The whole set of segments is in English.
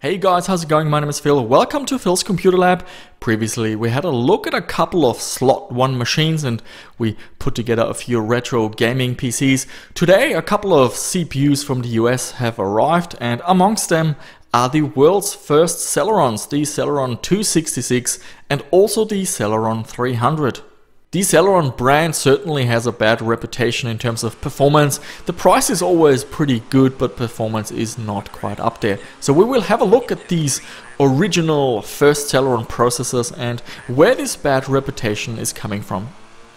Hey guys, how's it going? My name is Phil. Welcome to Phil's Computer Lab. Previously we had a look at a couple of slot 1 machines and we put together a few retro gaming PCs. Today a couple of CPUs from the US have arrived, and amongst them are the world's first Celerons, the Celeron 266 and also the Celeron 300. The Celeron brand certainly has a bad reputation in terms of performance. The price is always pretty good, but performance is not quite up there. So we will have a look at these original first Celeron processors and where this bad reputation is coming from.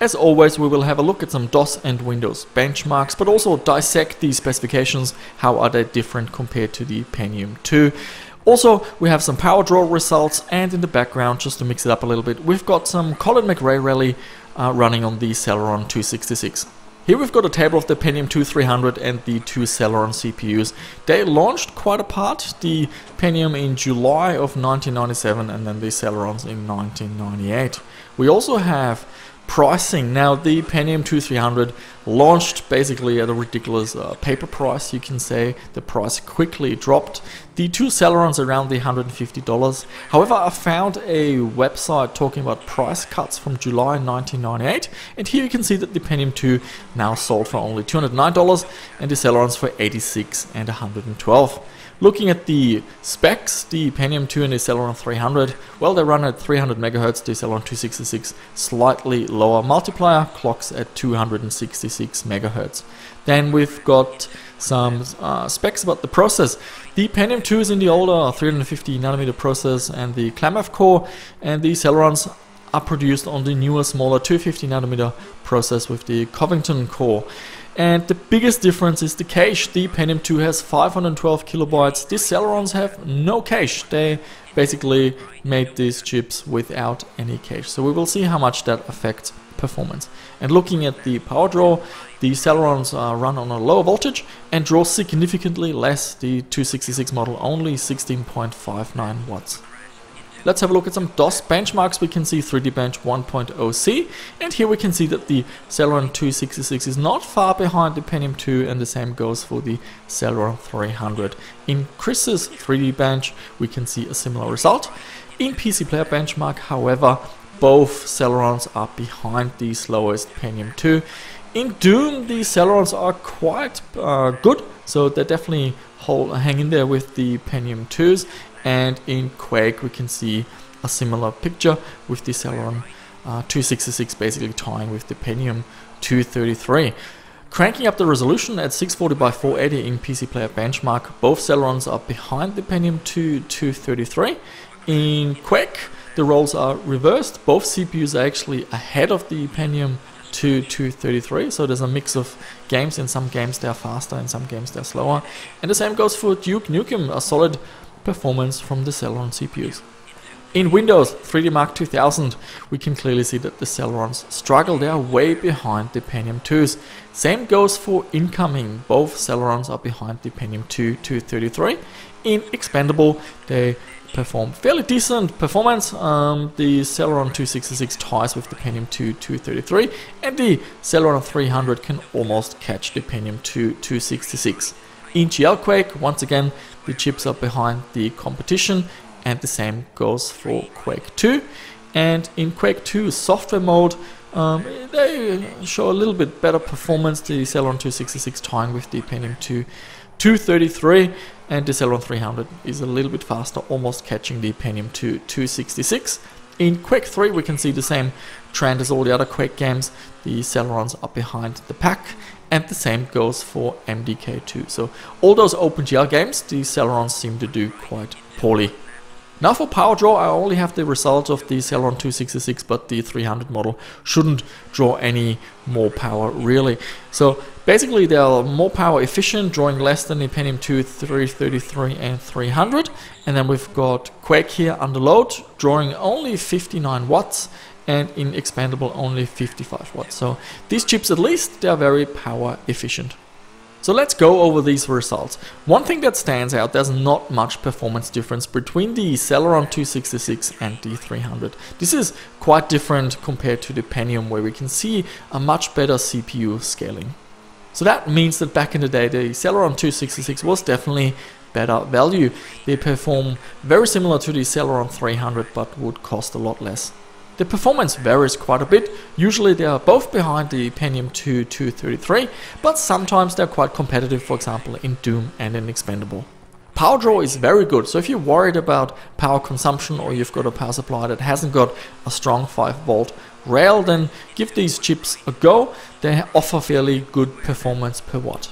As always, we will have a look at some DOS and Windows benchmarks, but also dissect the specifications. How are they different compared to the Pentium II? Also, we have some power draw results, and in the background, just to mix it up a little bit, we've got some Colin McRae rally running on the Celeron 266. Here we've got a table of the Pentium II 300 and the two Celeron CPUs. They launched quite apart, the Pentium in July of 1997 and then the Celerons in 1998. We also have pricing. Now the Pentium II 300 launched basically at a ridiculous paper price, you can say. The price quickly dropped. The two Celerons around the $150. However, I found a website talking about price cuts from July 1998, and here you can see that the Pentium II now sold for only $209 and the Celerons for $86 and $112. Looking at the specs, the Pentium II and the Celeron 300, well, they run at 300 MHz, the Celeron 266 slightly lower multiplier, clocks at 266 MHz. Then we've got some specs about the process. The Pentium II is in the older 350nm process and the Klamath core, and the Celerons are produced on the newer, smaller 250nm process with the Covington core. And the biggest difference is the cache. The Pentium II has 512 kilobytes. The Celerons have no cache. They basically made these chips without any cache. So we will see how much that affects performance. And looking at the power draw, the Celerons run on a lower voltage and draw significantly less. The 266 model only 16.59 watts. Let's have a look at some DOS benchmarks. We can see 3D Bench 1.0C, and here we can see that the Celeron 266 is not far behind the Pentium II, and the same goes for the Celeron 300. In Chris's 3D Bench, we can see a similar result. In PC Player Benchmark, however, both Celerons are behind the slowest Pentium II. In Doom, the Celerons are quite good, so they definitely hang in there with the Pentium IIs. And in Quake we can see a similar picture with the Celeron 266 basically tying with the Pentium 233. Cranking up the resolution at 640 by 480 in PC Player Benchmark, both Celerons are behind the Pentium 233. In Quake the roles are reversed. Both CPUs are actually ahead of the Pentium 233, so there's a mix of games. In some games they're faster, in some games they're slower. And the same goes for Duke Nukem, a solid performance from the Celeron CPUs. In Windows 3D Mark 2000, we can clearly see that the Celerons struggle. They are way behind the Pentium IIs. Same goes for incoming. Both Celerons are behind the Pentium II 233. In Expendable, they perform fairly decent performance. The Celeron 266 ties with the Pentium II 233, and the Celeron 300 can almost catch the Pentium II 266. In GL Quake, once again, the chips are behind the competition, and the same goes for Quake II. And in Quake II software mode, they show a little bit better performance. The Celeron 266 tying with the Pentium II 233, and the Celeron 300 is a little bit faster, almost catching the Pentium II 266. In Quake III we can see the same trend as all the other Quake games. The Celerons are behind the pack, and the same goes for MDK2. So all those OpenGL games, the Celerons seem to do quite poorly. Now for power draw, I only have the result of the Celeron 266, but the 300 model shouldn't draw any more power really. So basically they are more power efficient, drawing less than the Pentium II 333 and 300. And then we've got Quake here under load, drawing only 59 watts, and in Expendable only 55 watts. So these chips, at least, they are very power efficient. So let's go over these results. One thing that stands out, there's not much performance difference between the Celeron 266 and the 300. This is quite different compared to the Pentium, where we can see a much better CPU scaling. So that means that back in the day, the Celeron 266 was definitely better value. They perform very similar to the Celeron 300 but would cost a lot less. The performance varies quite a bit. Usually they are both behind the Pentium 2 233, but sometimes they're quite competitive, for example in Doom and in Expendable. Power draw is very good, so if you're worried about power consumption or you've got a power supply that hasn't got a strong 5-volt rail, then give these chips a go. They offer fairly good performance per watt.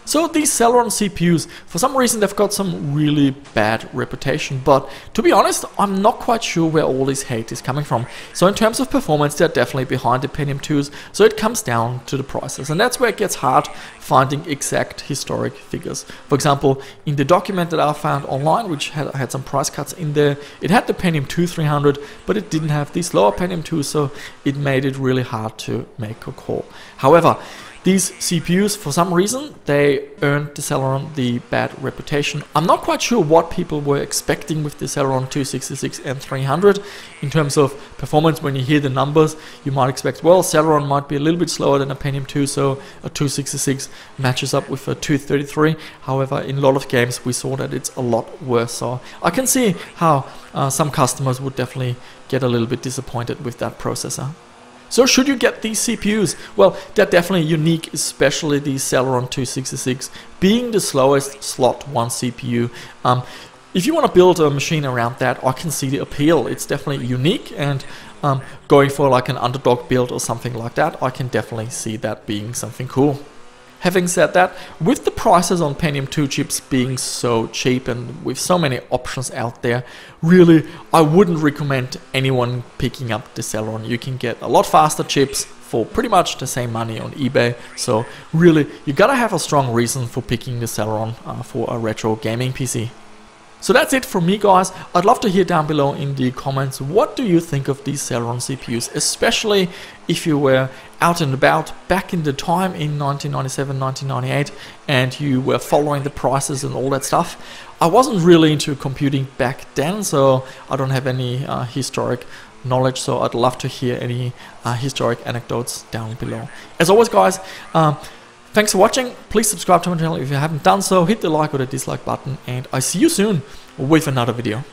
So these Celeron CPUs, for some reason they've got some really bad reputation, but to be honest, I'm not quite sure where all this hate is coming from. So in terms of performance, they're definitely behind the Pentium 2s, so it comes down to the prices, and that's where it gets hard finding exact historic figures. For example, in the document that I found online, which had some price cuts in there, it had the Pentium 2 300, but it didn't have the slower Pentium 2, so it made it really hard to make a call. However, these CPUs, for some reason, they earned the Celeron the bad reputation. I'm not quite sure what people were expecting with the Celeron 266 and 300 in terms of performance. When you hear the numbers, you might expect, well, Celeron might be a little bit slower than a Pentium 2, so a 266 matches up with a 233. However, in a lot of games, we saw that it's a lot worse. So I can see how some customers would definitely get a little bit disappointed with that processor. So should you get these CPUs? Well, they're definitely unique, especially the Celeron 266 being the slowest slot 1 CPU. If you want to build a machine around that, I can see the appeal. It's definitely unique, and going for like an underdog build or something like that, I can definitely see that being something cool. Having said that, with the prices on Pentium 2 chips being so cheap and with so many options out there, really I wouldn't recommend anyone picking up the Celeron. You can get a lot faster chips for pretty much the same money on eBay, so really you gotta have a strong reason for picking the Celeron for a retro gaming PC. So that's it from me, guys. I'd love to hear down below in the comments, what do you think of these Celeron CPUs, especially if you were out and about back in the time in 1997, 1998, and you were following the prices and all that stuff. I wasn't really into computing back then, so I don't have any historic knowledge, so I'd love to hear any historic anecdotes down below. As always, guys, thanks for watching. Please subscribe to my channel if you haven't done so, hit the like or the dislike button, and I see you soon with another video.